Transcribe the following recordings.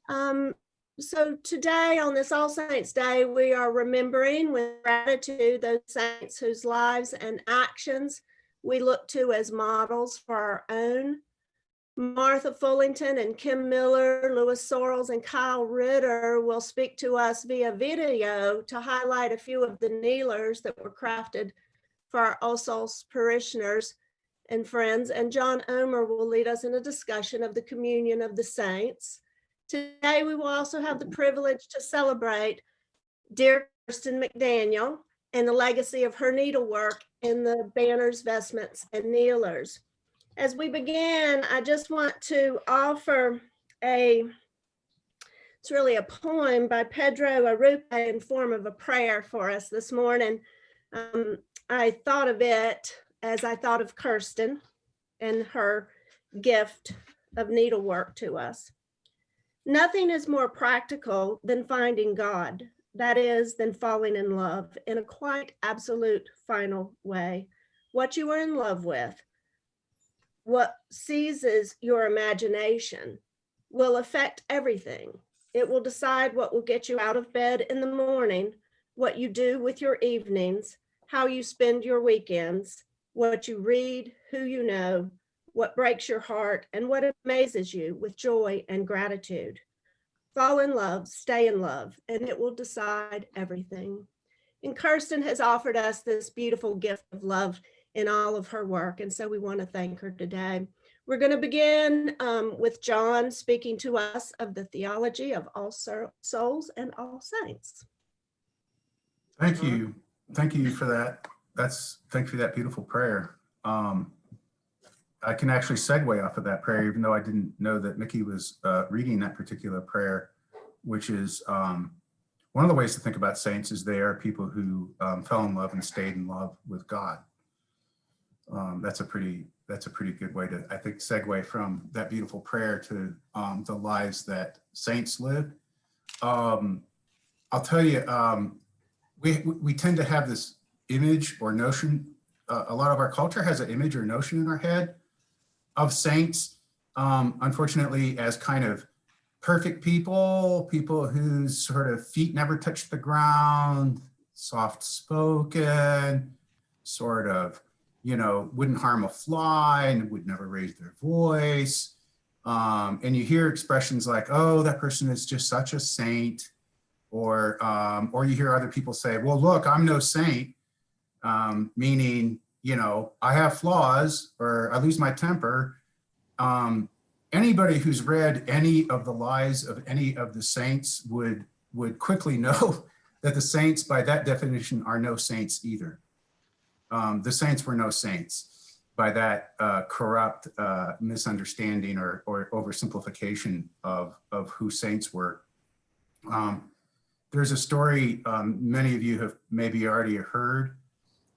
Um, so today on this All Saints Day, we are remembering with gratitude those saints whose lives and actions we look to as models for our own. Martha Fullington and Kim Miller, Louis Sorrells, and Kyle Ritter will speak to us via video to highlight a few of the kneelers that were crafted for our All Souls parishioners and friends. And John Ohmer will lead us in a discussion of the communion of the saints. Today, we will also have the privilege to celebrate dear Kerstin McDaniel and the legacy of her needlework in the banners, vestments, and kneelers. As we begin, I just want to offer it's really a poem by Pedro Arrupe in form of a prayer for us this morning. I thought of it as I thought of Kirsten and her gift of needlework to us. Nothing is more practical than finding God, that is, than falling in love in a quite absolute final way. What you are in love with, what seizes your imagination, will affect everything. It will decide what will get you out of bed in the morning, what you do with your evenings, how you spend your weekends, what you read, who you know, what breaks your heart, and what amazes you with joy and gratitude. Fall in love, stay in love, and it will decide everything. And Kirsten has offered us this beautiful gift of love in all of her work, and so we want to thank her today. We're going to begin with John speaking to us of the theology of all souls and all saints. Thank you. Thank you for that. Thank you for that beautiful prayer. I can actually segue off of that prayer, even though I didn't know that Mickey was reading that particular prayer, which is one of the ways to think about saints is they are people who fell in love and stayed in love with God. That's a pretty good way to, I think, segue from that beautiful prayer to the lives that saints live. I'll tell you, we tend to have this image or notion. A lot of our culture has an image or notion in our head of saints, unfortunately, as kind of perfect people whose sort of feet never touch the ground, soft-spoken, sort of, wouldn't harm a fly and would never raise their voice. And you hear expressions like, oh, that person is just such a saint. Or you hear other people say, well, look, I'm no saint, meaning, I have flaws or I lose my temper. Anybody who's read any of the lives of any of the saints would quickly know that the saints, by that definition, are no saints either. The saints were no saints by that corrupt misunderstanding or oversimplification of who saints were. There's a story many of you have maybe already heard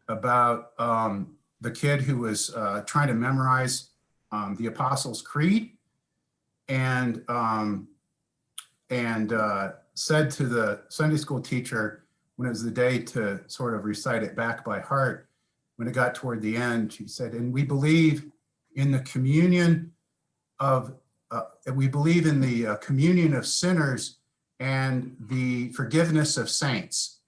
about the kid who was trying to memorize the Apostles' Creed and said to the Sunday school teacher when it was the day to sort of recite it back by heart, when it got toward the end, she said, and we believe in the communion of, communion of sinners and the forgiveness of saints.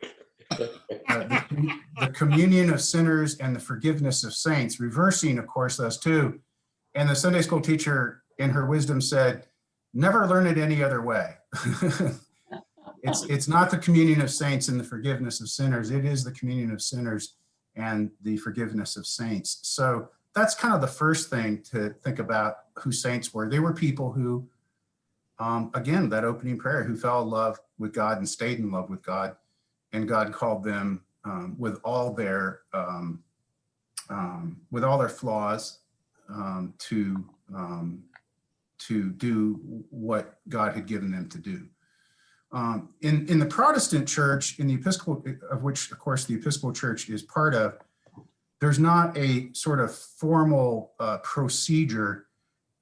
The communion of sinners and the forgiveness of saints, reversing, of course, those two. And the Sunday school teacher, in her wisdom, said, never learn it any other way. It's not the communion of saints and the forgiveness of sinners. It is the communion of sinners and the forgiveness of saints. So that's kind of the first thing to think about who saints were. They were people who, again, that opening prayer, who fell in love with God and stayed in love with God, and God called them with all their flaws to do what God had given them to do. In the Protestant church, in the Episcopal, of which, of course, the Episcopal Church is part of, there's not a sort of formal procedure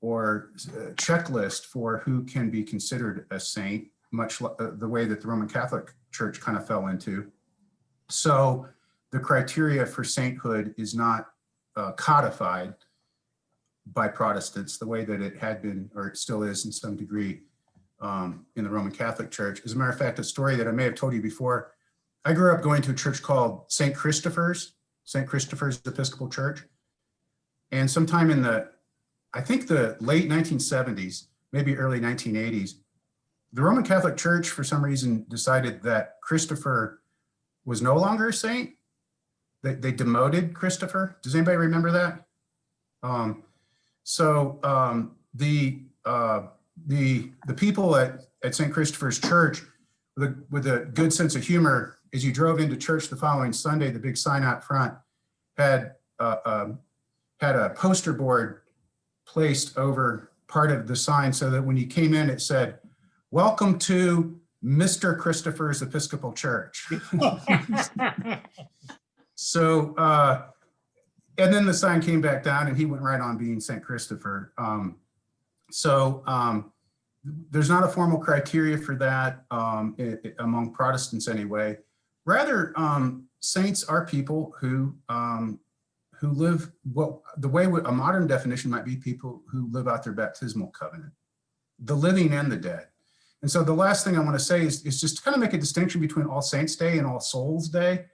or checklist for who can be considered a saint, much like the way that the Roman Catholic Church kind of fell into. So the criteria for sainthood is not codified by Protestants the way that it had been, or it still is in some degree, in the Roman Catholic Church. As a matter of fact, a story that I may have told you before, I grew up going to a church called St. Christopher's Episcopal Church. And sometime in I think the late 1970s, maybe early 1980s, the Roman Catholic Church, for some reason, decided that Christopher was no longer a saint. They demoted Christopher. Does anybody remember that? The people at St. Christopher's Church, with a good sense of humor, as you drove into church the following Sunday, the big sign out front had a poster board placed over part of the sign so that when you came in, it said, "Welcome to Mr. Christopher's Episcopal Church." So, and then the sign came back down and he went right on being St. Christopher. There's not a formal criteria for that among Protestants anyway. Rather, saints are people who live the way a modern definition might be people who live out their baptismal covenant, the living and the dead. And so the last thing I want to say is just to kind of make a distinction between All Saints Day and All Souls Day.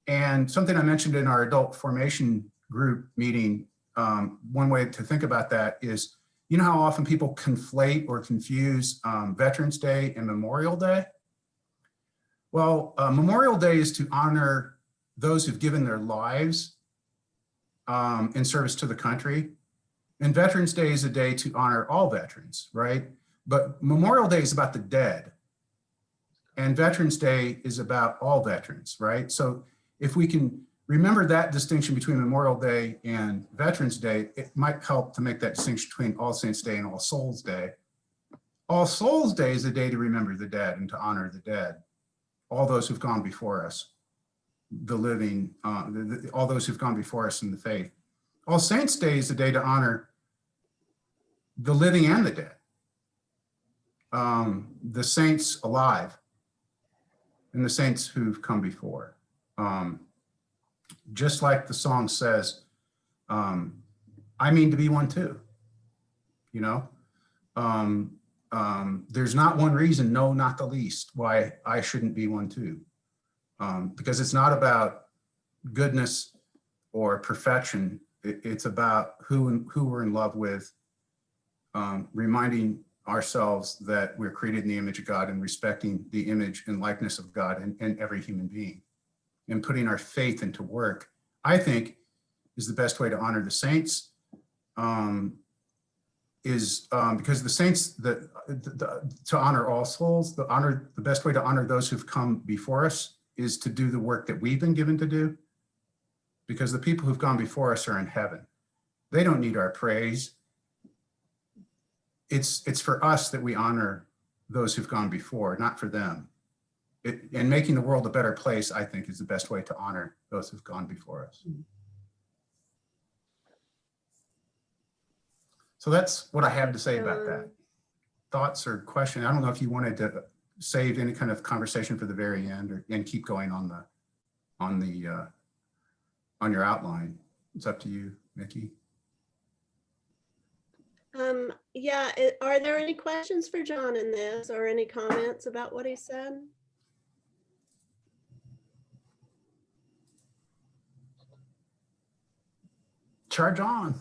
And something I mentioned in our adult formation group meeting, one way to think about that is, you know how often people conflate or confuse Veterans Day and Memorial Day? Well, Memorial Day is to honor those who've given their lives in service to the country. And Veterans Day is a day to honor all veterans, right? But Memorial Day is about the dead. And Veterans Day is about all veterans, right? So if we can remember that distinction between Memorial Day and Veterans Day, it might help to make that distinction between All Saints Day and All Souls Day. All Souls Day is a day to remember the dead and to honor the dead, all those who've gone before us, the living, all those who've gone before us in the faith. All Saints Day is a day to honor the living and the dead, the saints alive and the saints who've come before. Just like the song says, I mean to be one too, you know? There's not one reason, no, not the least, why I shouldn't be one too. Because it's not about goodness or perfection. It's about who we're in love with, reminding ourselves that we're created in the image of God and respecting the image and likeness of God in every human being. And putting our faith into work, I think, is the best way to honor the saints. Because the saints, to honor all souls, the best way to honor those who've come before us is to do the work that we've been given to do. Because the people who've gone before us are in heaven. They don't need our praise. It's for us that we honor those who've gone before, not for them. And making the world a better place, I think, is the best way to honor those who've gone before us. So that's what I have to say about that. Thoughts or questions? I don't know if you wanted to save any kind of conversation for the very end and keep going on your outline. It's up to you, Nikki. Yeah, are there any questions for John in this or any comments about what he said? Charge on.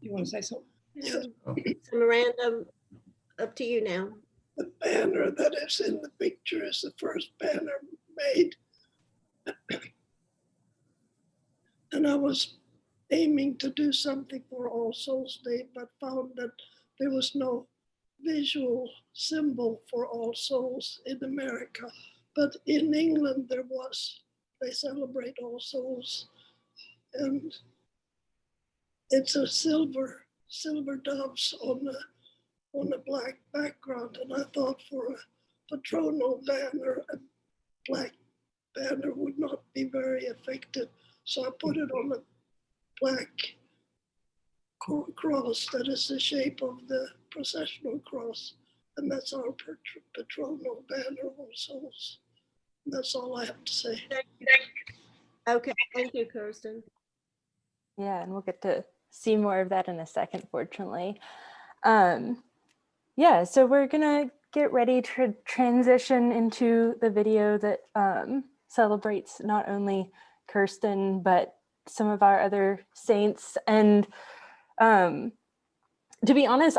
You want to say something? Yeah. So Miranda, up to you now. The banner that is in the picture is the first banner made. And I was aiming to do something for All Souls Day, but found that there was no visual symbol for All Souls in America. But in England there was. They celebrate All Souls. And it's a silver doves on a black background. And I thought for a patronal banner, a black banner would not be very effective. So I put it on a black cross that is the shape of the processional cross. And that's our patronal banner, All Souls. And that's all I have to say. Okay, thank you, Kirsten. Yeah, and we'll get to see more of that in a second, fortunately. Yeah, so we're gonna get ready to transition into the video that celebrates not only Kirsten, but some of our other saints. And to be honest,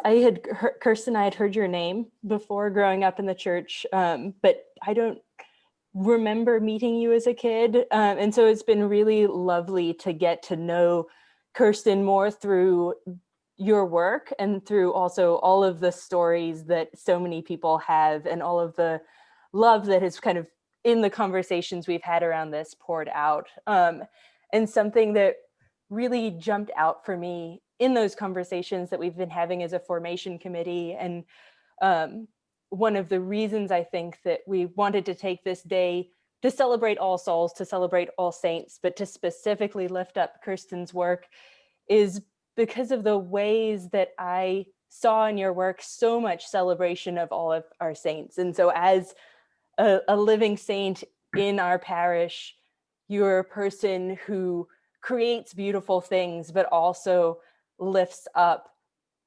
Kirsten, I had heard your name before growing up in the church, but I don't remember meeting you as a kid. And so it's been really lovely to get to know Kirsten more through your work and through also all of the stories that so many people have and all of the love that has kind of in the conversations we've had around this poured out. And something that really jumped out for me in those conversations that we've been having as a formation committee, and one of the reasons I think that we wanted to take this day to celebrate All Souls, to celebrate All Saints, but to specifically lift up Kirsten's work is because of the ways that I saw in your work so much celebration of all of our saints. And so as a living saint in our parish, you're a person who creates beautiful things, but also lifts up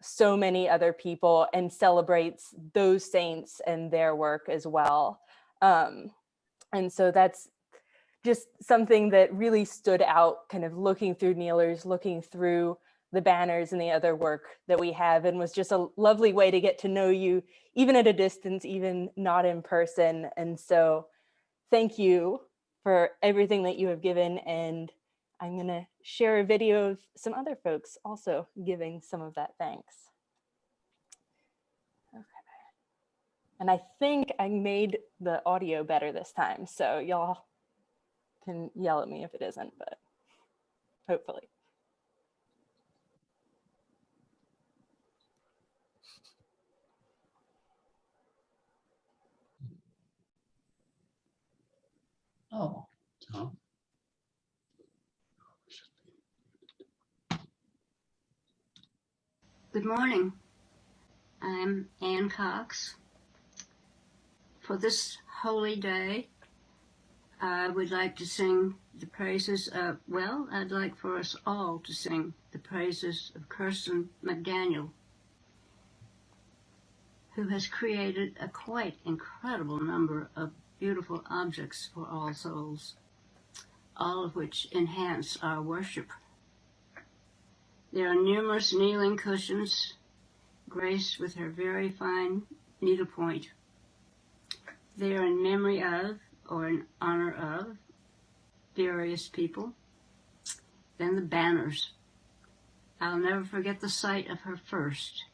so many other people and celebrates those saints and their work as well. And so that's just something that really stood out, kind of looking through kneelers, looking through the banners and the other work that we have, and was just a lovely way to get to know you, even at a distance, even not in person. And so thank you for everything that you have given. And I'm gonna share a video of some other folks also giving some of that thanks. Okay. And I think I made the audio better this time, so y'all can yell at me if it isn't, but hopefully. Oh, Tom. Good morning. I'm Ann Cox. For this holy day, I would like to sing the praises of, well, I'd like for us all to sing the praises of Kerstin McDaniel, who has created a quite incredible number of beautiful objects for All Souls, all of which enhance our worship. There are numerous kneeling cushions graced with her very fine needlepoint. They are in memory of, or in honor of, various people. Then the banners. I'll never forget the sight of her first,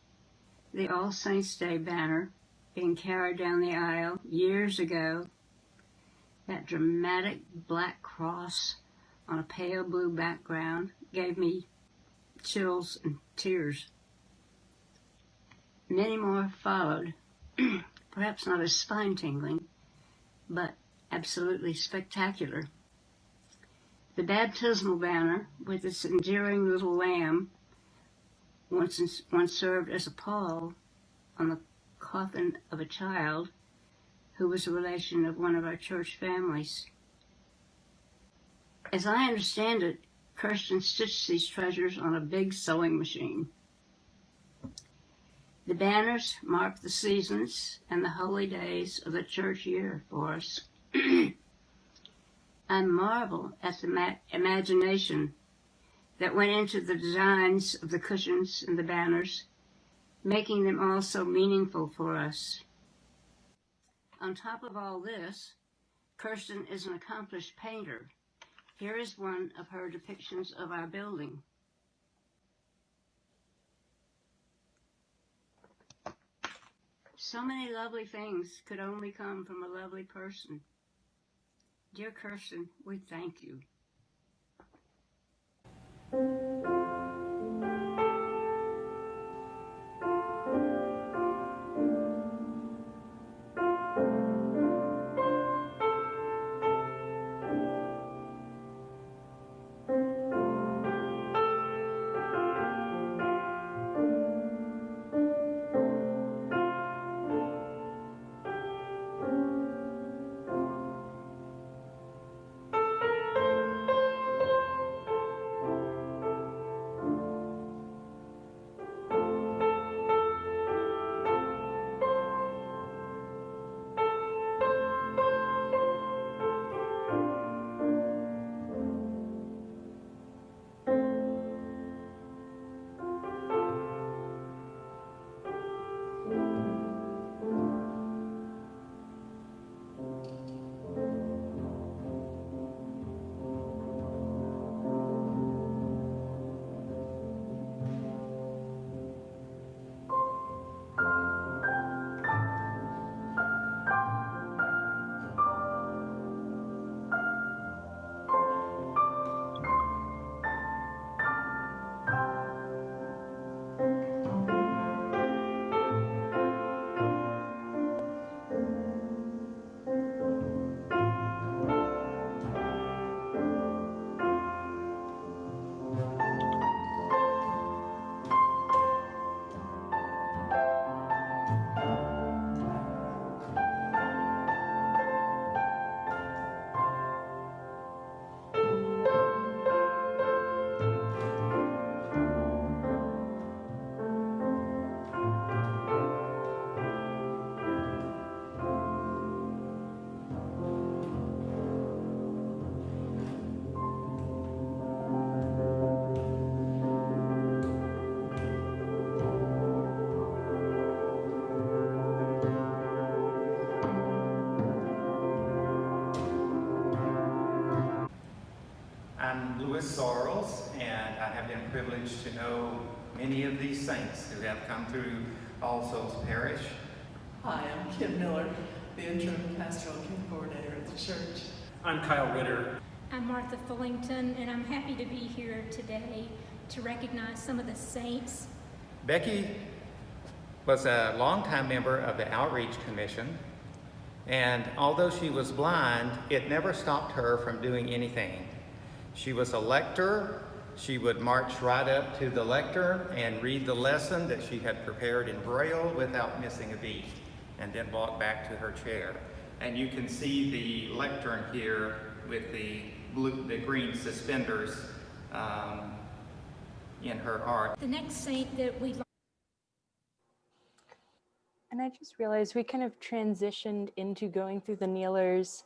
the All Saints' Day banner being carried down the aisle years ago. That dramatic black cross on a pale blue background gave me chills and tears. Many more followed, perhaps not as spine-tingling, but absolutely spectacular. The baptismal banner, with its endearing little lamb, once served as a pall on the coffin of a child who was a relation of one of our church families. As I understand it, Kirsten stitched these treasures on a big sewing machine. The banners mark the seasons and the holy days of the church year for us. I marvel at the imagination that went into the designs of the cushions and the banners, making them all so meaningful for us. On top of all this, Kirsten is an accomplished painter. Here is one of her depictions of our building. So many lovely things could only come from a lovely person. Dear Kirsten, we thank you. many of these saints who have come through All Souls Parish. Hi, I'm Kim Miller, the interim pastoral care coordinator at the church. I'm Kyle Ritter. I'm Martha Fullington, and I'm happy to be here today to recognize some of the saints. Becky was a longtime member of the Outreach Commission, and although she was blind, it never stopped her from doing anything. She was a lector. She would march right up to the lectern and read the lesson that she had prepared in Braille without missing a beat, and then walk back to her chair. And you can see the lectern here with the green suspenders in her art. The next saint that we'd like. And I just realized we kind of transitioned into going through the kneelers.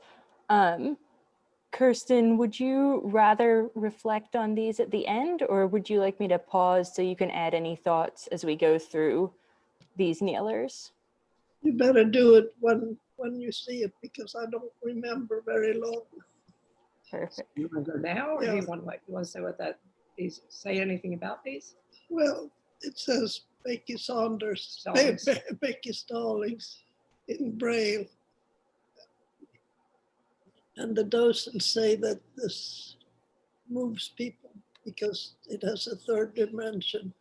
Kirsten, would you rather reflect on these at the end, or would you like me to pause so you can add any thoughts as we go through these kneelers? You better do it when you see it, because I don't remember very long. Perfect. You want to go now, or do Yeah. you want to say what that these say anything about these? Well, it says Becky Saunders, Stallings. Becky Stallings in Braille. And the docents say that this moves people because it has a third dimension,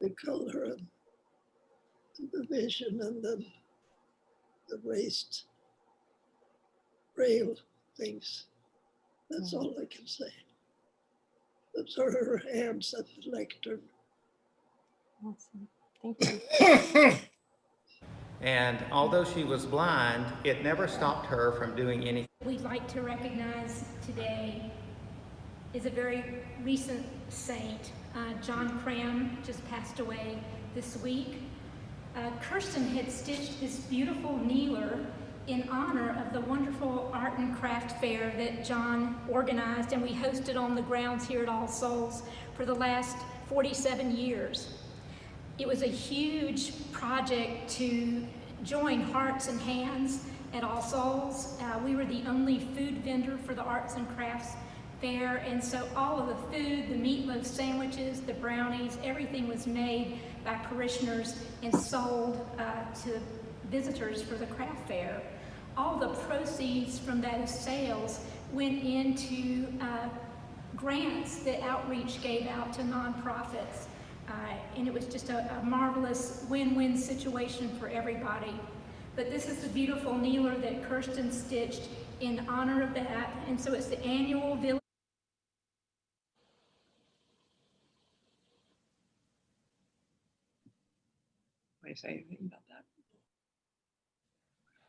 the color and the vision, and then the raised Braille things. That's all I can say. Those are her hands at the lectern. Awesome. Thank you. And although she was blind, it never stopped her from doing anything. We'd like to recognize today is a very recent saint. John Cram just passed away this week. Kirsten had stitched this beautiful kneeler in honor of the wonderful art and craft fair that John organized and we hosted on the grounds here at All Souls for the last 47 years. It was a huge project to join hearts and hands at All Souls. We were the only food vendor for the arts and crafts fair, and so all of the food, the meatloaf sandwiches, the brownies, everything was made by parishioners and sold to visitors for the craft fair. All the proceeds from those sales went into grants that Outreach gave out to nonprofits. And it was just a marvelous win-win situation for everybody. But this is the beautiful kneeler that Kirsten stitched in honor of that. And so it's the annual village. Want to say anything about that?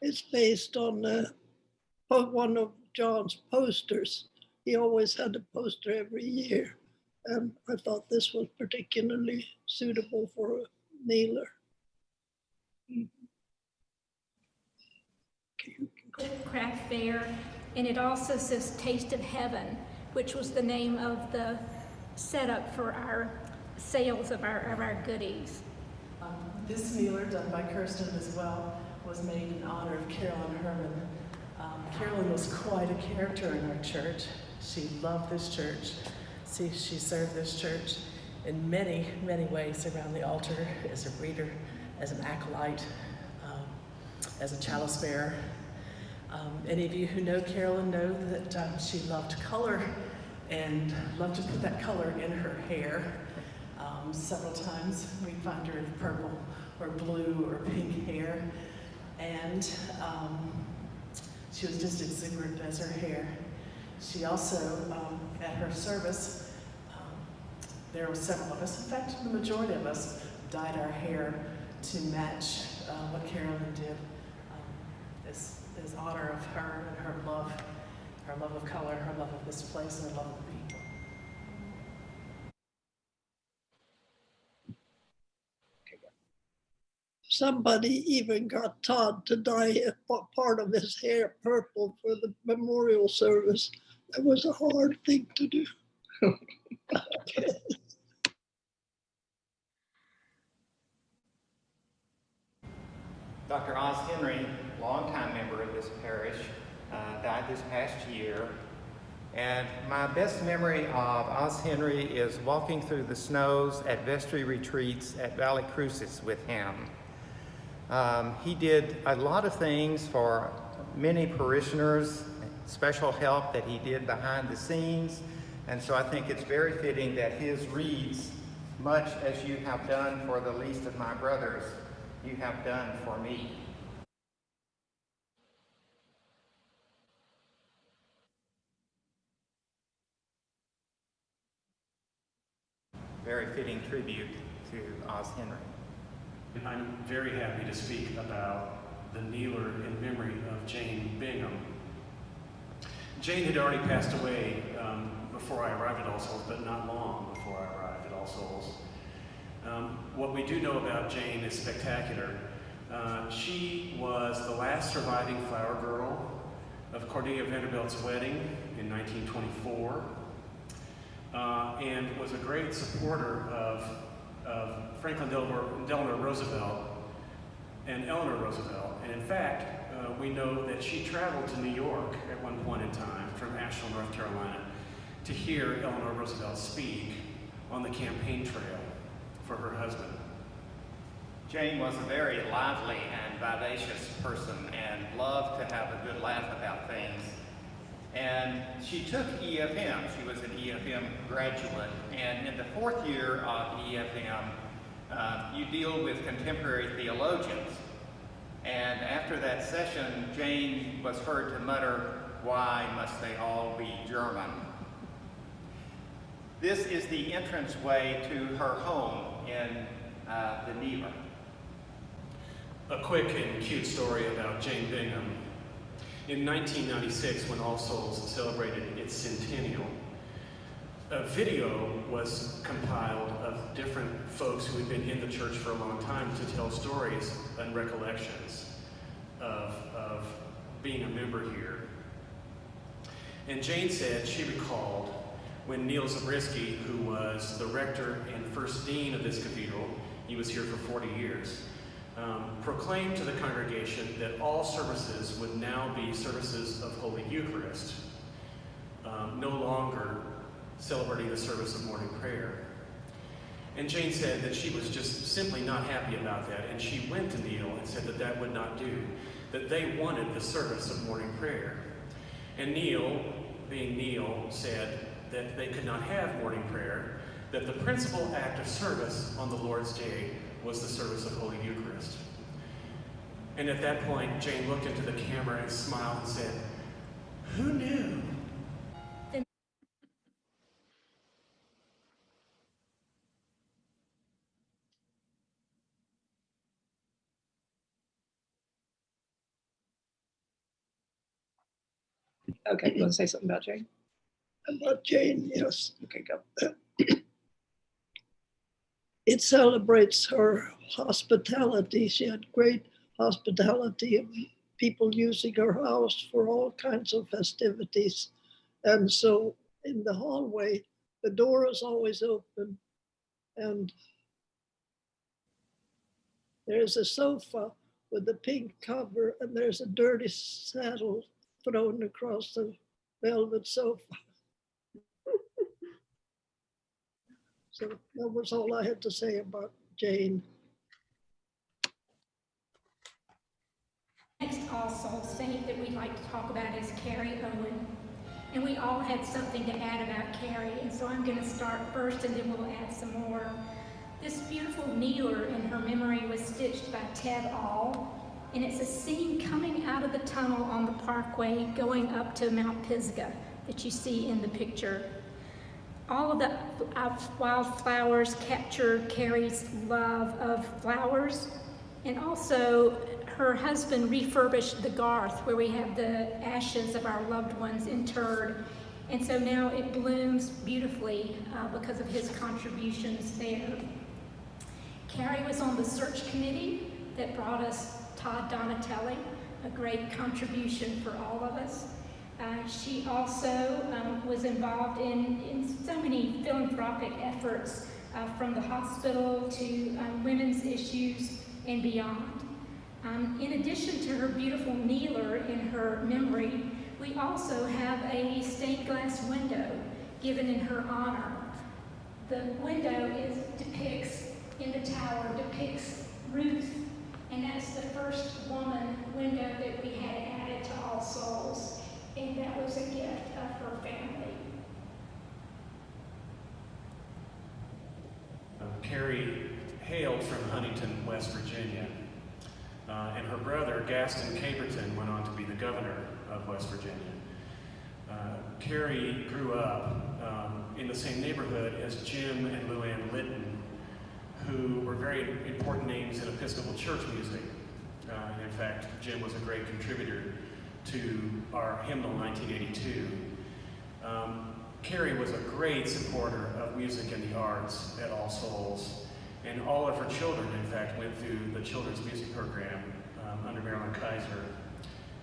It's based on one of John's posters. He always had a poster every year. And I thought this was particularly suitable for a kneeler. Craft fair, and it also says Taste of Heaven, which was the name of the setup for our sales of our goodies. This kneeler, done by Kirsten as well, was made in honor of Carolyn Herman. Carolyn was quite a character in our church. She loved this church. She served this church in many, many ways around the altar, as a reader, as an acolyte, as a chalice bearer. Any of you who know Carolyn know that she loved color and loved to put that color in her hair. Several times we'd find her in purple or blue or pink hair. And she was just exuberant as her hair. She also, at her service, there were several of us, in fact, the majority of us dyed our hair to match what Carolyn did. As honor of her and her love of color, her love of this place, and her love of the people. Somebody even got Todd to dye a part of his hair purple for the memorial service. That was a hard thing to do. Dr. Oz Henry, longtime member of this parish, died this past year. And my best memory of Oz Henry is walking through the snows at vestry retreats at Valley Crucis with him. He did a lot of things for many parishioners, special help that he did behind the scenes. And so I think it's very fitting that his reads, much as you have done for the least of my brothers, you have done for me. Very fitting tribute to Oz Henry. I'm very happy to speak about the kneeler in memory of Jane Bingham. Jane had already passed away before I arrived at All Souls, but not long before I arrived at All Souls. What we do know about Jane is spectacular. She was the last surviving flower girl of Cornelia Vanderbilt's wedding in 1924, and was a great supporter of Franklin Delano Roosevelt and Eleanor Roosevelt. And in fact, we know that she traveled to New York at one point in time from Asheville, North Carolina, to hear Eleanor Roosevelt speak on the campaign trail for her husband. Jane was a very lively and vivacious person and loved to have a good laugh about things. And she took EFM. She was an EFM graduate. And in the fourth year of EFM, you deal with contemporary theologians. And after that session, Jane was heard to mutter, "Why must they all be German?" This is the entranceway to her home in the Kneeler. A quick and cute story about Jane Bingham. In 1996, when All Souls celebrated its centennial, a video was compiled of different folks who had been in the church for a long time to tell stories and recollections of being a member here. And Jane said she recalled when Neil Zabriskie, who was the rector and first dean of this cathedral, he was here for 40 years, proclaimed to the congregation that all services would now be services of Holy Eucharist, no longer celebrating the service of morning prayer. And Jane said that she was just simply not happy about that, and she went to Neil and said that that would not do, that they wanted the service of morning prayer. And Neil, being Neil, said that they could not have morning prayer, that the principal act of service on the Lord's Day was the service of Holy Eucharist. And at that point, Jane looked into the camera and smiled and said, "Who knew?" Okay, you want to say something about Jane? About Jane, yes. Okay, go. It celebrates her hospitality. She had great hospitality of people using her house for all kinds of festivities. And so in the hallway, the door is always open, and there's a sofa with a pink cover, and there's a dirty saddle thrown across the velvet sofa. So that was all I had to say about Jane. Next All Souls saint that we'd like to talk about is Carrie Owen. And we all had something to add about Carrie, and so I'm going to start first and then we'll add some more. This beautiful kneeler in her memory was stitched by Ted All, and it's a scene coming out of the tunnel on the parkway going up to Mount Pisgah that you see in the picture. All of the wildflowers capture Carrie's love of flowers, and also her husband refurbished the garth where we have the ashes of our loved ones interred, and so now it blooms beautifully because of his contributions there. Carrie was on the search committee that brought us Todd Donatelli, a great contribution for all of us. She also was involved in so many philanthropic efforts from the hospital to women's issues and beyond. In addition to her beautiful kneeler in her memory, We also have a stained glass window given in her honor. The window depicts, in the tower, depicts Ruth, and that's the first woman window that we had added to All Souls, and that was a gift of her family. Carrie hailed from Huntington, West Virginia, and her brother, Gaston Caperton, went on to be the governor of West Virginia. Carrie grew up in the same neighborhood as Jim and Luann Litton, who were very important names in Episcopal church music. In fact, Jim was a great contributor to our hymnal 1982. Carrie was a great supporter of music and the arts at All Souls, and all of her children, in fact, went through the children's music program under Marilyn Kaiser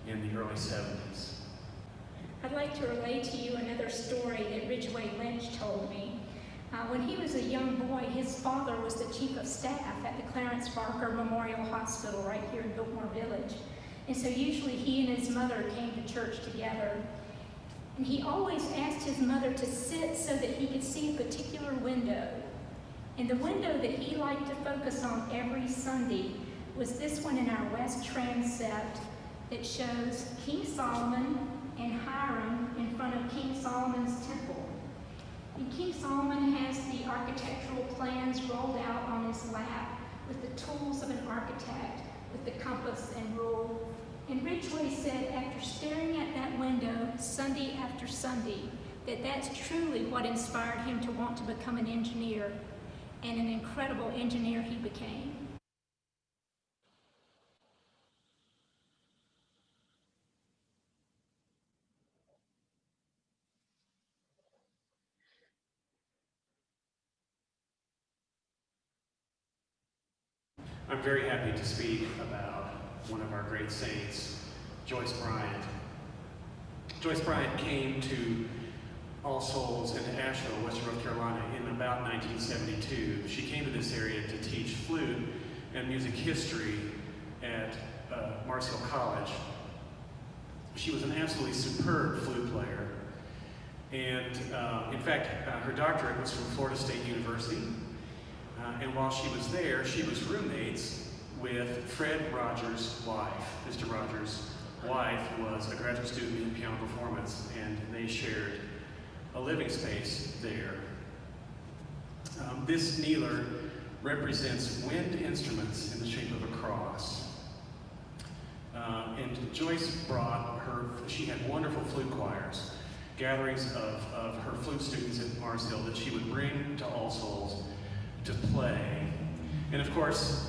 in the early 70s. I'd like to relate to you another story that Ridgway Lynch told me. When he was a young boy, his father was the chief of staff at the Clarence Barker Memorial Hospital right here in Biltmore Village. And so usually he and his mother came to church together. And he always asked his mother to sit so that he could see a particular window. And the window that he liked to focus on every Sunday was this one in our west transept that shows King Solomon and Hiram in front of King Solomon's temple. And King Solomon has the architectural plans rolled out on his lap with the tools of an architect, with the compass and rule. And Ridgway said after staring at that window Sunday after Sunday, that that's truly what inspired him to want to become an engineer, and an incredible engineer he became. I'm very happy to speak about one of our great saints, Joyce Bryant. Joyce Bryant came to All Souls in Asheville, Western North Carolina in about 1972. She came to this area to teach flute and music history at Mars Hill College. She was an absolutely superb flute player. And in fact, her doctorate was from Florida State University. And while she was there, she was roommates with Fred Rogers' wife. Mr. Rogers' wife was a graduate student in piano performance, and they shared a living space there. This kneeler represents wind instruments in the shape of a cross. And Joyce brought she had wonderful flute choirs, gatherings of her flute students at Mars Hill that she would bring to All Souls to play. And of course,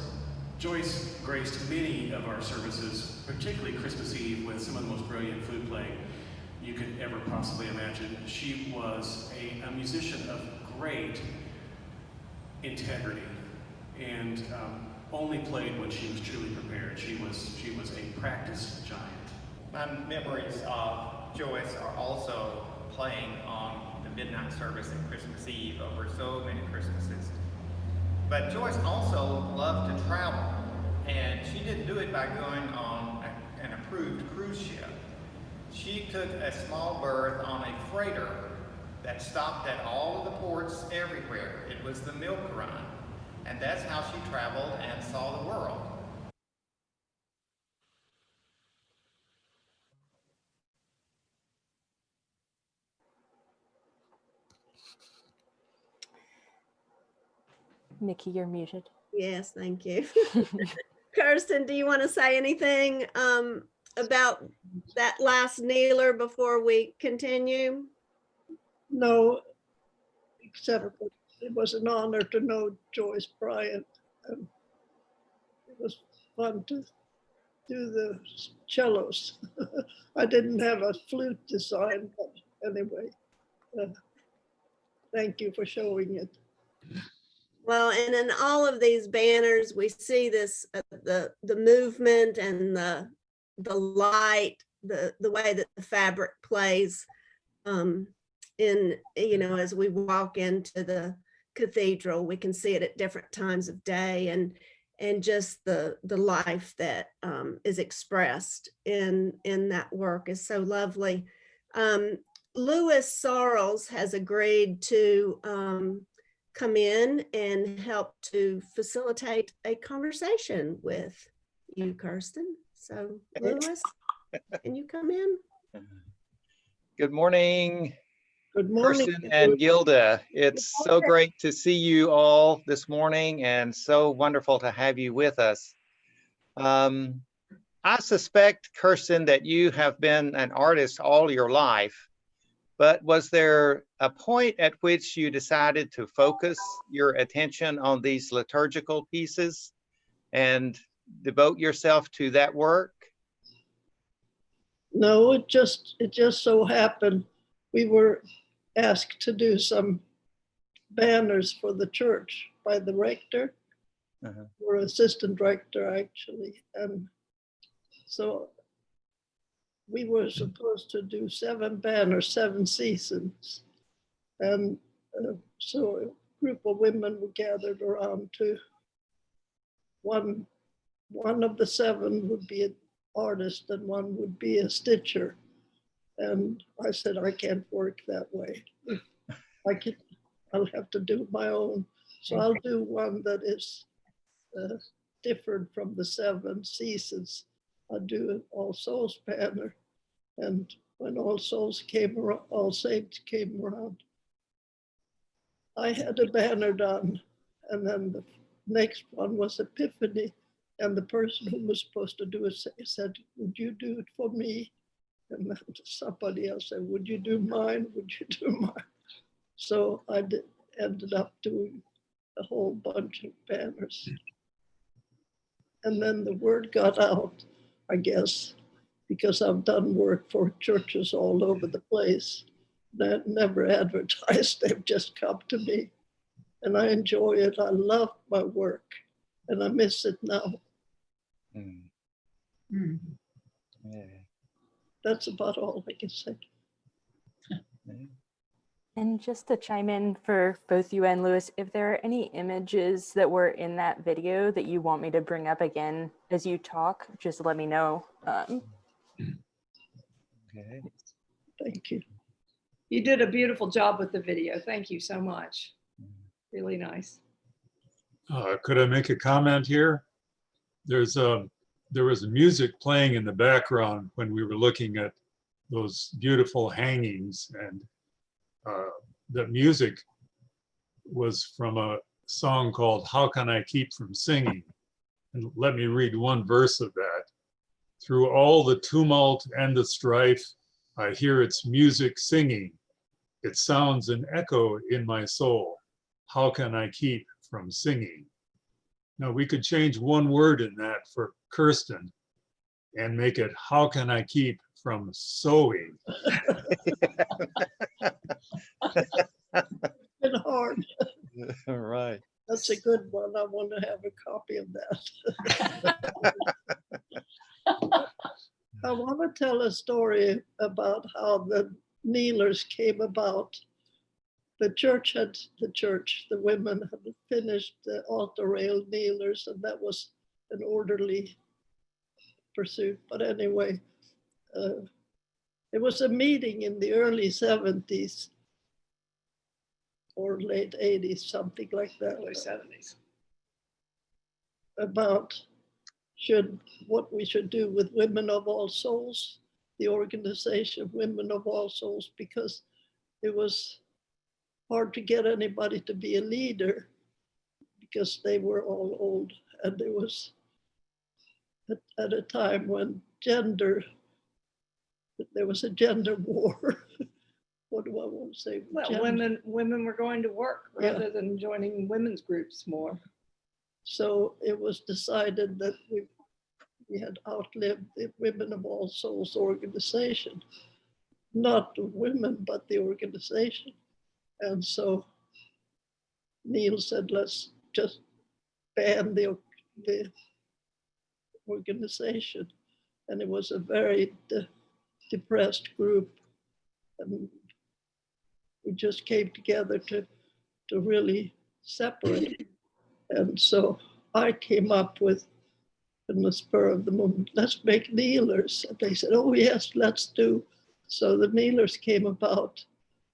Joyce graced many of our services, particularly Christmas Eve, with some of the most brilliant flute playing you could ever possibly imagine. She was a musician of great integrity, and only played when she was truly prepared. She was a practiced giant. My memories of Joyce are also playing on the midnight service at Christmas Eve over so many Christmases. But Joyce also loved to travel, and she didn't do it by going on an approved cruise ship. She took a small berth on a freighter that stopped at all of the ports everywhere. It was the milk run, and that's how she traveled and saw the world. Mickey, you're muted. Yes, thank you. Kirsten, do you want to say anything about that last kneeler before we continue? No, except that it was an honor to know Joyce Bryant. And it was fun to do the cellos. I didn't have a flute design, but anyway, thank you for showing it. Well, and in all of these banners, we see this, the movement and the light, the way that the fabric plays in, as we walk into the cathedral. We can see it at different times of day. and just the life that is expressed in that work is so lovely. Louis Sorrells has agreed to come in and help to facilitate a conversation with you, Kirsten. So Louis, can you come in? Good morning, Good morning. Kirsten and Gilda. It's so great to see you all this morning and so wonderful to have you with us. I suspect, Kirsten, that you have been an artist all your life, but was there a point at which you decided to focus your attention on these liturgical pieces and devote yourself to that work? No, it just so happened we were asked to do some banners for the church by the rector, or assistant rector actually. And so we were supposed to do 7 banners, 7 seasons. And so a group of women were gathered around to one of the 7 would be an artist and one would be a stitcher. And I said, I can't work that way. I'll have to do my own. So I'll do one that is different from the 7 seasons. I'll do an All Souls banner. And when All Souls came around, All Saints came around, I had a banner done. And then the next one was Epiphany. And the person who was supposed to do it said, would you do it for me? And then somebody else said, would you do mine? Would you do mine? So I ended up doing a whole bunch of banners. And then the word got out, I guess, because I've done work for churches all over the place. That never advertised, they've just come to me. And I enjoy it. I love my work and I miss it now. Yeah. That's about all I can say. And just to chime in for both you and Louis, if there are any images that were in that video that you want me to bring up again as you talk, just let me know. Okay. Thank you. You did a beautiful job with the video. Thank you so much. Really nice. Could I make a comment here? There was music playing in the background when we were looking at those beautiful hangings, and the music was from a song called How Can I Keep From Singing? And let me read one verse of that. Through all the tumult and the strife, I hear its music singing. It sounds an echo in my soul. How can I keep from singing? Now we could change one word in that for Kirsten and make it, how can I keep from sewing? Been hard. All right. That's a good one. I want to have a copy of that. I want to tell a story about how the kneelers came about. The women had finished the altar rail kneelers, and that was an orderly pursuit. But anyway, it was a meeting in the early 70s or late 80s, something like that. Early 70s. About what we should do with Women of All Souls, the organization Women of All Souls, because it was hard to get anybody to be a leader because they were all old, and it was at a time when there was a gender war. What do I want to say? Well, women were going to work rather than joining women's groups more. So it was decided that we had outlived the Women of All Souls organization, not the women, but the organization. And so Neil said, let's just ban the organization. And it was a very depressed group. And we just came together to really separate. And so I came up with, in the spur of the moment, let's make kneelers. And they said, oh yes, let's do. So the kneelers came about,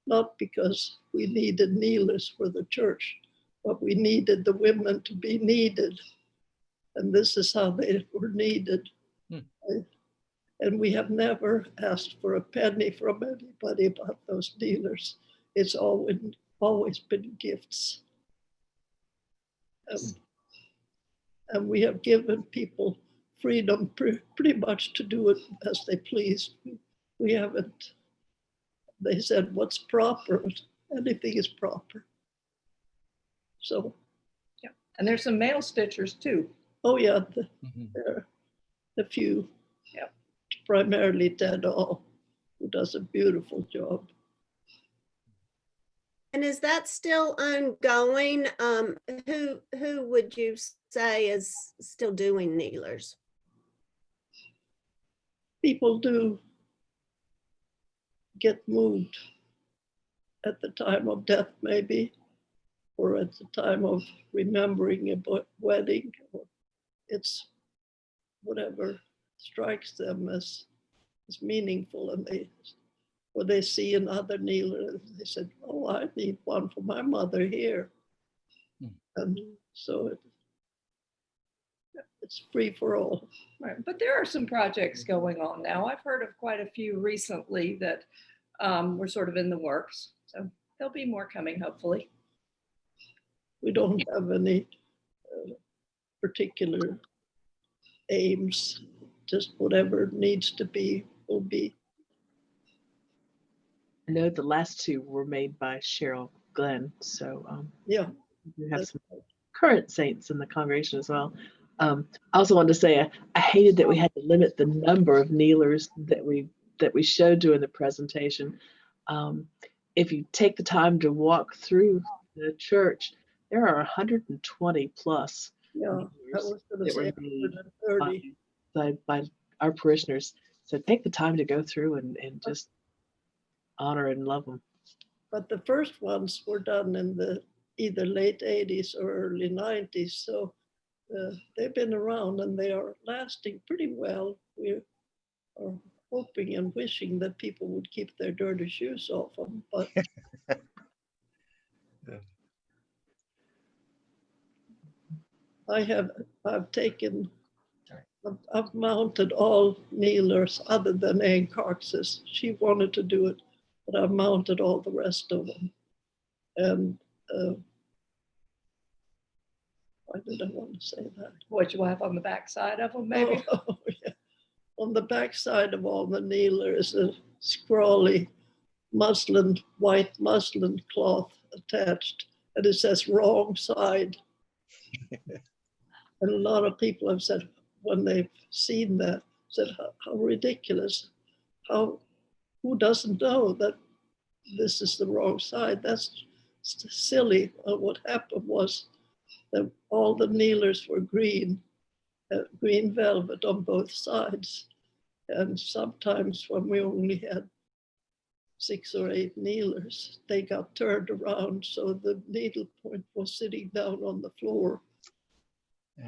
not because we needed kneelers for the church, but we needed the women to be needed. And this is how they were needed. And we have never asked for a penny from anybody about those kneelers. It's always been gifts. And we have given people freedom pretty much to do it as they please. We haven't, they said, what's proper? Anything is proper. So. Yeah, and there's some male stitchers too. Oh yeah, there are a few. Yeah. Primarily Ted All, who does a beautiful job. And is that still ongoing? Who would you say is still doing kneelers? People do get moved at the time of death, maybe, or at the time of remembering a wedding. It's whatever strikes them as meaningful, and they see another kneeler and they said, oh, I need one for my mother here. And so it's free for all. Right, but there are some projects going on now. I've heard of quite a few recently that were sort of in the works. So there'll be more coming, hopefully. We don't have any particular aims, just whatever needs to be will be. I know the last two were made by Cheryl Glenn, so yeah, you have some current saints in the congregation as well. I also wanted to say I hated that we had to limit the number of kneelers that we showed during the presentation. If you take the time to walk through the church, there are 120 plus. Yeah, I was going to say 130 by our parishioners. So take the time to go through and just honor and love them. But the first ones were done in the either late 80s or early 90s. So they've been around and they are lasting pretty well. We are hoping and wishing that people would keep their dirty shoes off them. But I've mounted all kneelers other than Ann Cox's. She wanted to do it, but I've mounted all the rest of them. And why did I want to say that? What you have on the back side of them, maybe? Oh, yeah. On the back side of all the kneelers, a scrawly white muslin cloth attached, and it says wrong side. And a lot of people have said, when they've seen that, said, how ridiculous. Who doesn't know that this is the wrong side? That's silly. What happened was that all the kneelers were green velvet on both sides. And sometimes when we only had 6 or 8 kneelers, they got turned around so the needle point was sitting down on the floor.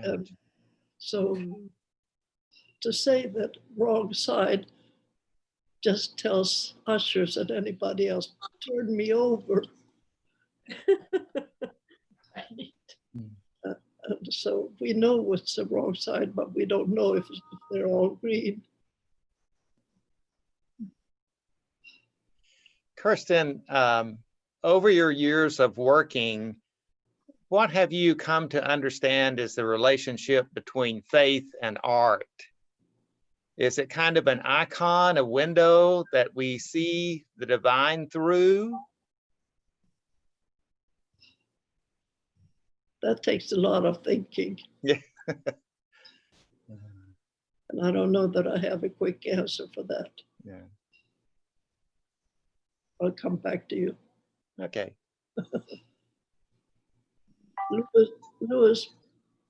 And so to say that wrong side just tells ushers and anybody else, turn me over. And so we know what's the wrong side, but we don't know if they're all green. Kirsten, over your years of working, what have you come to understand is the relationship between faith and art? Is it kind of an icon, a window that we see the divine through? That takes a lot of thinking. Yeah. And I don't know that I have a quick answer for that. Yeah. I'll come back to you. Okay. Lewis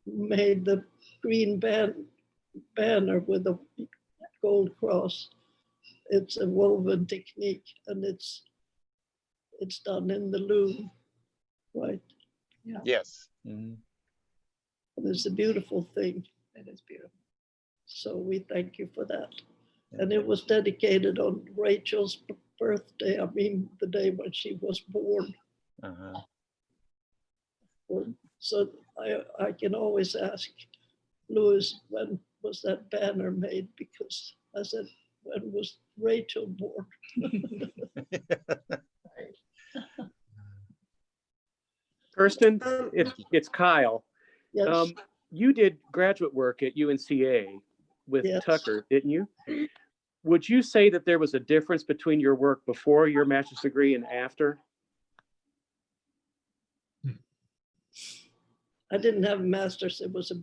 made the green banner with a gold cross. It's a woven technique, and it's done in the loom, right? Yeah. Yes. Mm-hmm. And it's a beautiful thing. It is beautiful. So we thank you for that. And it was dedicated on Rachel's birthday. I mean, the day when she was born. Uh-huh. So I can always ask Louis, when was that banner made? Because I said, when was Rachel born? Kirsten, it's Kyle. Yes. You did graduate work at UNCA with Yes. Tucker, didn't you? Would you say that there was a difference between your work before your master's degree and after? I didn't have a master's. It was a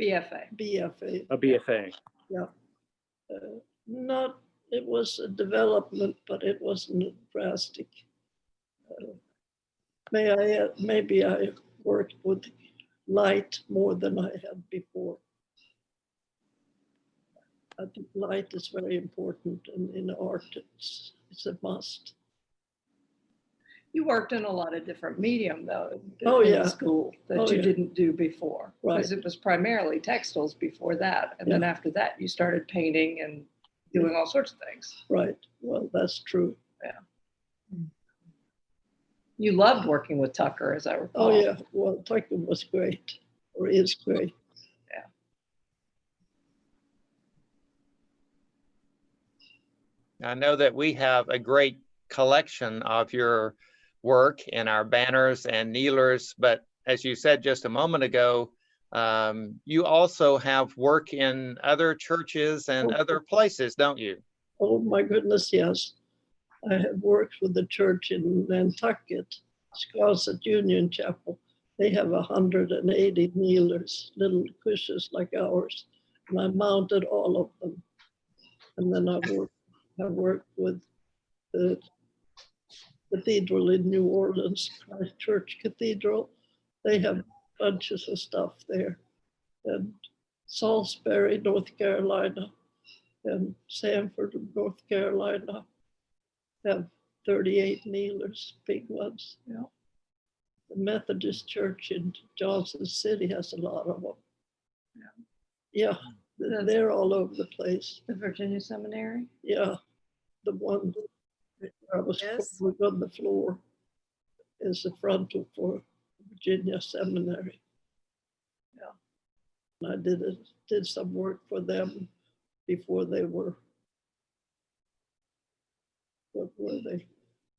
BFA. BFA. A BFA. Yeah. Not, it was a development, but it wasn't drastic. Maybe I worked with light more than I had before. I think light is very important, and in art, it's a must. You worked in a lot of different medium though. Oh, in yeah. school that Oh, you yeah. didn't do before. Right. Because it was primarily textiles before that. And then Yeah. after that, you started painting and doing all sorts of things. Right. Well, that's true. You loved working with Tucker, as I recall. Oh, yeah. Well, Tucker was great, or is great. I know that we have a great collection of your work in our banners and kneelers, but as you said just a moment ago, you also have work in other churches and other places, don't you? Oh, my goodness, yes. I have worked with the church in Nantucket, Squassett Union Chapel. They have 180 kneelers, little cushions like ours, and I mounted all of them. And then I worked with the cathedral in New Orleans, Christ Church Cathedral. They have bunches of stuff there. And Salisbury, North Carolina, and Sanford, North Carolina have 38 kneelers, big ones. Yeah. The Methodist Church in Johnson City has a lot of them. Yeah, they're all over the place. The Virginia Seminary? Yeah, the one I was on the floor is the frontal for Virginia Seminary. Yeah, and I did some work for them before they were, what were they,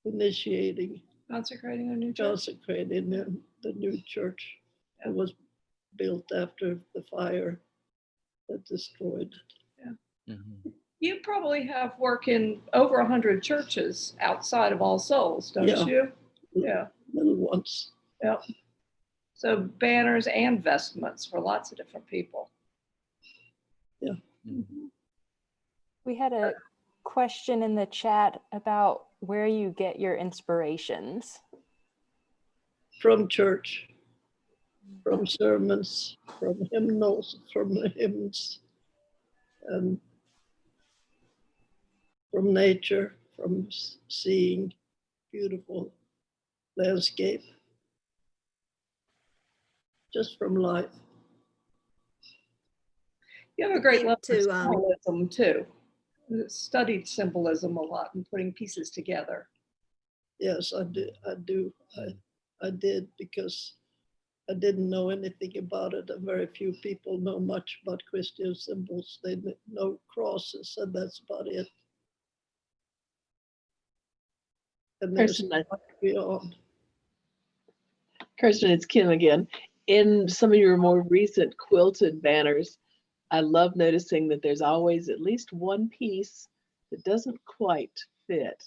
initiating? Consecrating a new church? Consecrating the new church. It was built after the fire that destroyed it. Yeah. You probably have work in over 100 churches outside of All Souls, don't you? Yeah. Little ones. Yeah. So banners and vestments for lots of different people. Yeah. We had a question in the chat about where you get your inspirations. From church, from sermons, from hymnals, from hymns, and from nature, from seeing beautiful landscape, just from life. You have a great love for to, symbolism too. You studied symbolism a lot and putting pieces together. Yes, I do. I did, because I didn't know anything about it, and very few people know much about Christian symbols. They know crosses, and that's about it. And there's Kirsten, much beyond. Kirsten, it's Kim again. In some of your more recent quilted banners, I love noticing that there's always at least one piece that doesn't quite fit.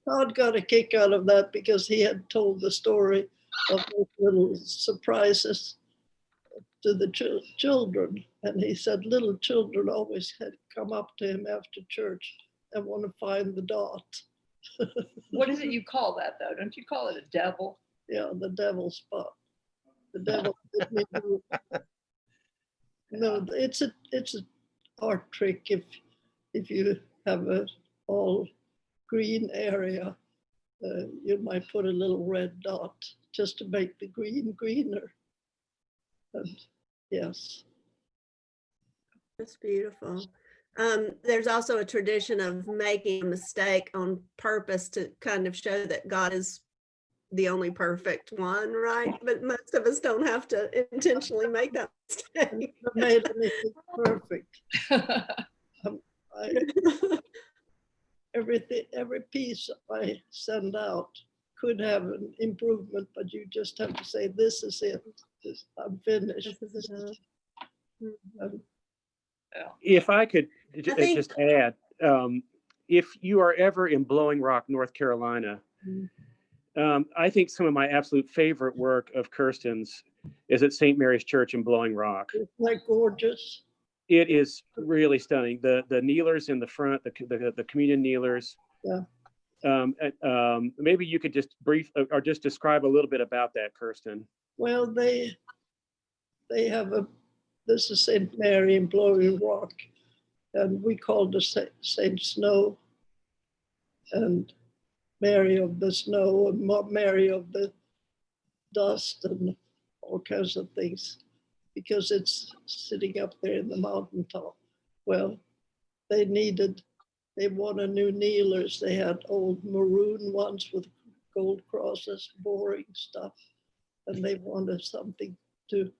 Todd got a kick out of that because he had told the story of those little surprises to the children. And he said little children always had come up to him after church and want to find the dot. What is it you call that though? Don't you call it a devil? Yeah, the devil spot. The devil. No, it's an art trick if you have a all green area You might put a little red dot just to make the green greener. And yes. That's beautiful. There's also a tradition of making a mistake on purpose to kind of show that God is the only perfect one, right? But most of us don't have to intentionally make that mistake. I made anything perfect. Every piece I send out could have an improvement, but you just have to say, this is it. I'm finished. If I could think- just add, if you are ever in Blowing Rock, North Carolina, I think some of my absolute favorite work of Kirsten's is at St. Mary's Church in Blowing Rock. It's like gorgeous. It is really stunning. The kneelers in the front, the communion kneelers. Yeah. Maybe you could just just describe a little bit about that, Kirsten. Well, they have this is St. Mary in Blowing Rock, and we call the Saint Snow, and Mary of the snow, and Mary of the dust, and all kinds of things, because it's sitting up there in the mountaintop. Well, they wanted new kneelers. They had old maroon ones with gold crosses, boring stuff, and they wanted something to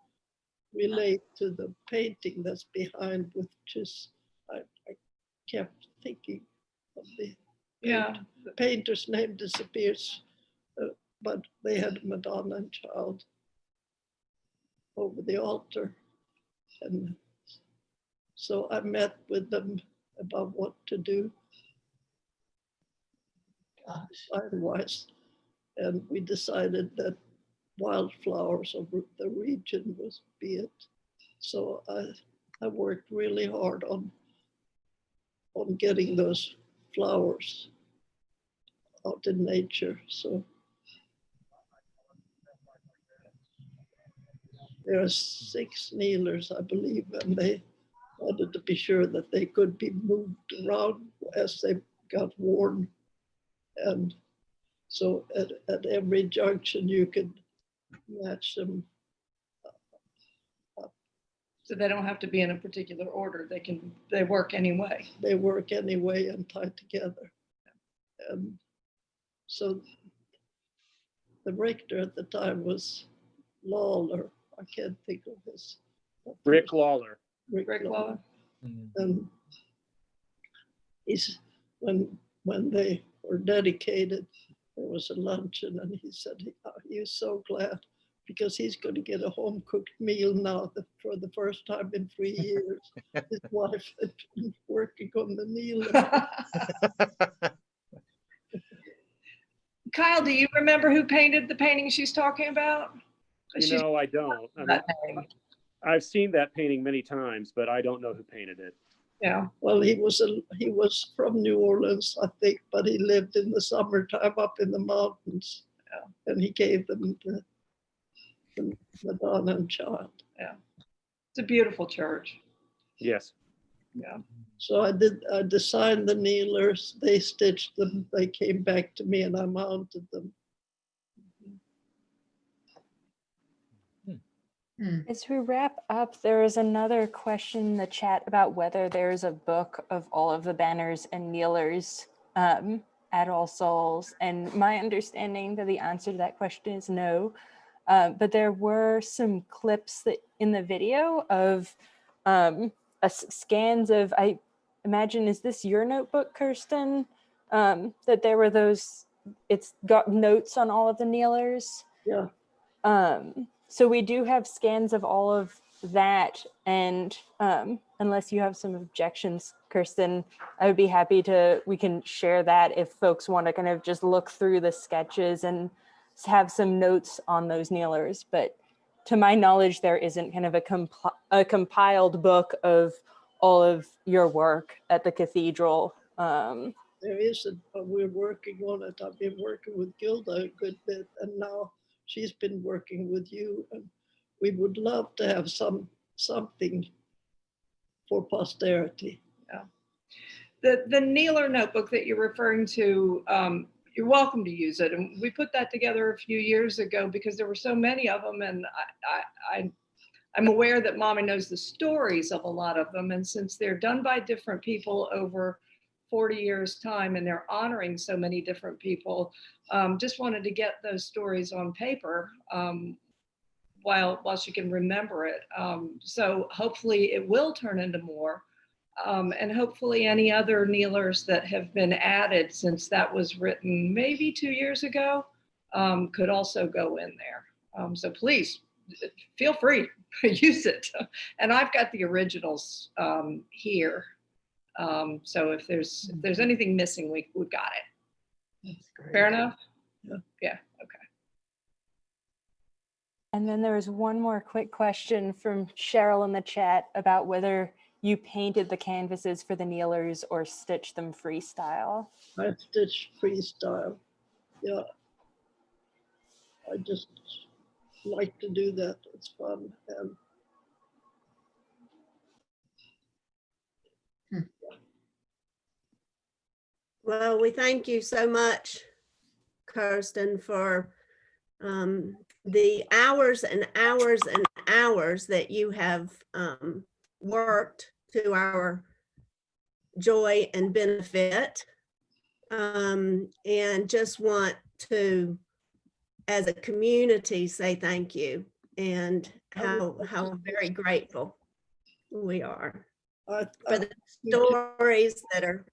relate to the painting that's behind, which is, I kept thinking of the painter's name disappears, but they had Madonna and Child over the altar. And so I met with them about what to do design-wise, and we decided that wildflowers of the region was be it. So I worked really hard on getting those flowers out in nature. So there are 6 kneelers, I believe, and they wanted to be sure that they could be moved around as they got worn. And so at every junction, you could match them up. So they don't have to be in a particular order. They work anyway. They work anyway and tie together. And so the rector at the time was Lawler. I can't think of his. Rick Lawler. Rick Lawler. And he's when they were dedicated, there was a luncheon, and he said he was so glad because he's going to get a home cooked meal now for the first time in 3 years. His wife had been working on the meal. Kyle, do you remember who painted the painting she's talking about? No, I don't. I've seen that painting many times, but I don't know who painted it. Yeah. Well, he was from New Orleans, I think, but he lived in the summertime up in the mountains. Yeah. And he gave them the Madonna and Child. Yeah. It's a beautiful church. Yes. Yeah. So I designed the kneelers, they stitched them, they came back to me, and I mounted them. As we wrap up, there is another question in the chat about whether there's a book of all of the banners and kneelers at All Souls. And my understanding that the answer to that question is no. But there were some clips that in the video of scans of, I imagine, is this your notebook, Kirsten? That there were those, it's got notes on all of the kneelers. Yeah. So we do have scans of all of that, and unless you have some objections, Kirsten, I would be happy we can share that if folks want to kind of just look through the sketches and have some notes on those kneelers. But to my knowledge, there isn't kind of a compiled book of all of your work at the cathedral. There isn't, but we're working on it. I've been working with Gilda a good bit, and now she's been working with you, and we would love to have something for posterity. Yeah. The kneeler notebook that you're referring to, you're welcome to use it. And we put that together a few years ago because there were so many of them, and I'm aware that Mommy knows the stories of a lot of them. And since they're done by different people over 40 years time and they're honoring so many different people, just wanted to get those stories on paper while she can remember it. So hopefully it will turn into more. And hopefully any other kneelers that have been added since that was written maybe 2 years ago could also go in there. So please feel free to use it. And I've got the originals here. So if there's anything missing, we've got it. That's great. Fair enough? Yeah. Yeah, okay. And then there was one more quick question from Cheryl in the chat about whether you painted the canvases for the kneelers or stitched them freestyle. I stitch freestyle. Yeah. I just like to do that. It's fun. And Well, we thank you so much, Kirsten, for the hours and hours and hours that you have worked to our joy and benefit. And just want to, as a community, say thank you and how very grateful we are for the stories that are.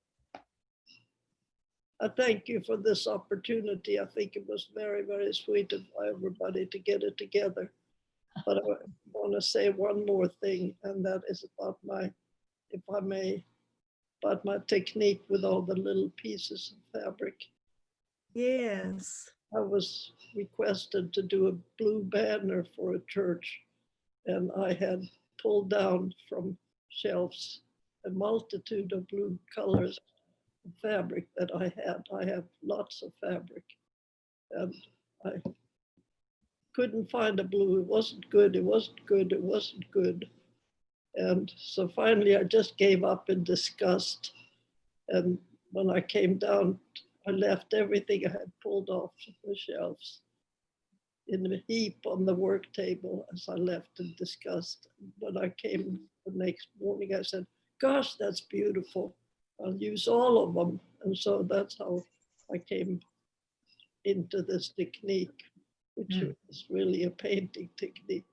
I thank you for this opportunity. I think it was very, very sweet of everybody to get it together. But I want to say one more thing, and that is about my, if I may, about my technique with all the little pieces of fabric. Yes. I was requested to do a blue banner for a church, and I had pulled down from shelves a multitude of blue colors of fabric that I had. I have lots of fabric, and I couldn't find a blue. It wasn't good. It wasn't good. It wasn't good. And so finally I just gave up in disgust. And when I came down, I left everything I had pulled off the shelves in a heap on the work table as I left in disgust. When I came the next morning, I said, gosh, that's beautiful. I'll use all of them. And so that's how I came into this technique, which is really a painting technique.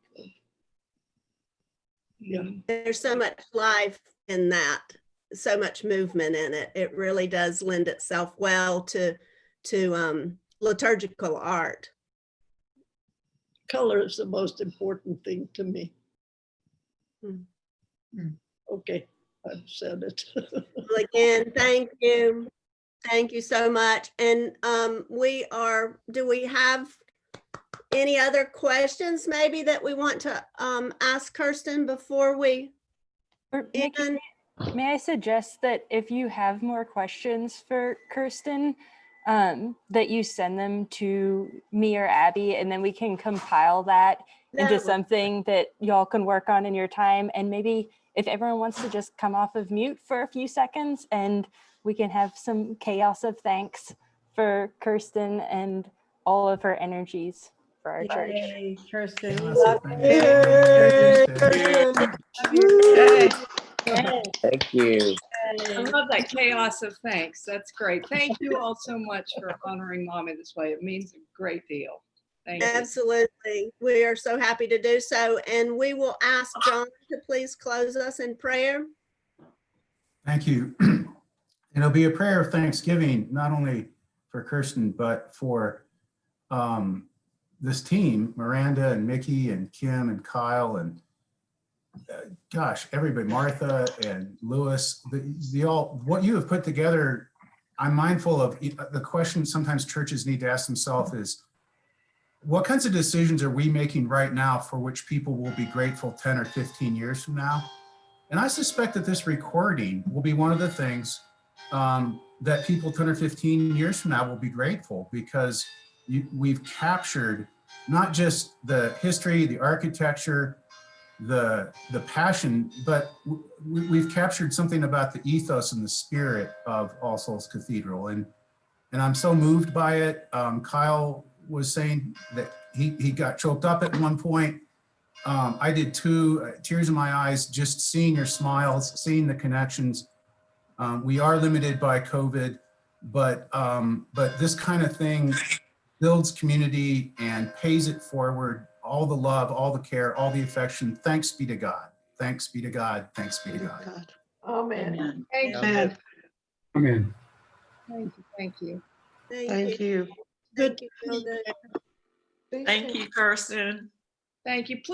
Yeah. There's so much life in that, so much movement in it. It really does lend itself well to liturgical art. Color is the most important thing to me. Okay, I've said it. Well, again, thank you. Thank you so much. And do we have any other questions maybe that we want to ask Kirsten before we end? May I suggest that if you have more questions for Kirsten, that you send them to me or Abby, and then we can compile that into something that y'all can work on in your time. And maybe if everyone wants to just come off of mute for a few seconds, and we can have some chaos of thanks for Kirsten and all of her energies for our church. Yay, Kirsten, we Awesome. love Yay, you. Thank you. I love that chaos of thanks. That's great. Thank you all so much for honoring Mommy this way. It means a great deal. Thank you. Absolutely. We are so happy to do so. And we will ask John to please close us in prayer. Thank you. It'll be a prayer of thanksgiving, not only for Kirsten, but for this team, Miranda and Mickey and Kim and Kyle and gosh, everybody, Martha and Lewis, what you have put together. I'm mindful of the question sometimes churches need to ask themselves is, what kinds of decisions are we making right now for which people will be grateful 10 or 15 years from now? And I suspect that this recording will be one of the things that people 10 or 15 years from now will be grateful, because we've captured not just the history, the architecture, the passion, but we've captured something about the ethos and the spirit of All Souls Cathedral. And and I'm so moved by it. Kyle was saying that he got choked up at one point. I did too, tears in my eyes, just seeing your smiles, seeing the connections. We are limited by COVID, but this kind of thing builds community and pays it forward. All the love, all the care, all the affection. Thanks be to God. Thanks be to God. Thanks be to God. Amen. Thank you. Amen. Amen. Thank you. Thank you. Thank you. Thank you, Hilda. Thank you, Kirsten. Thank you. Please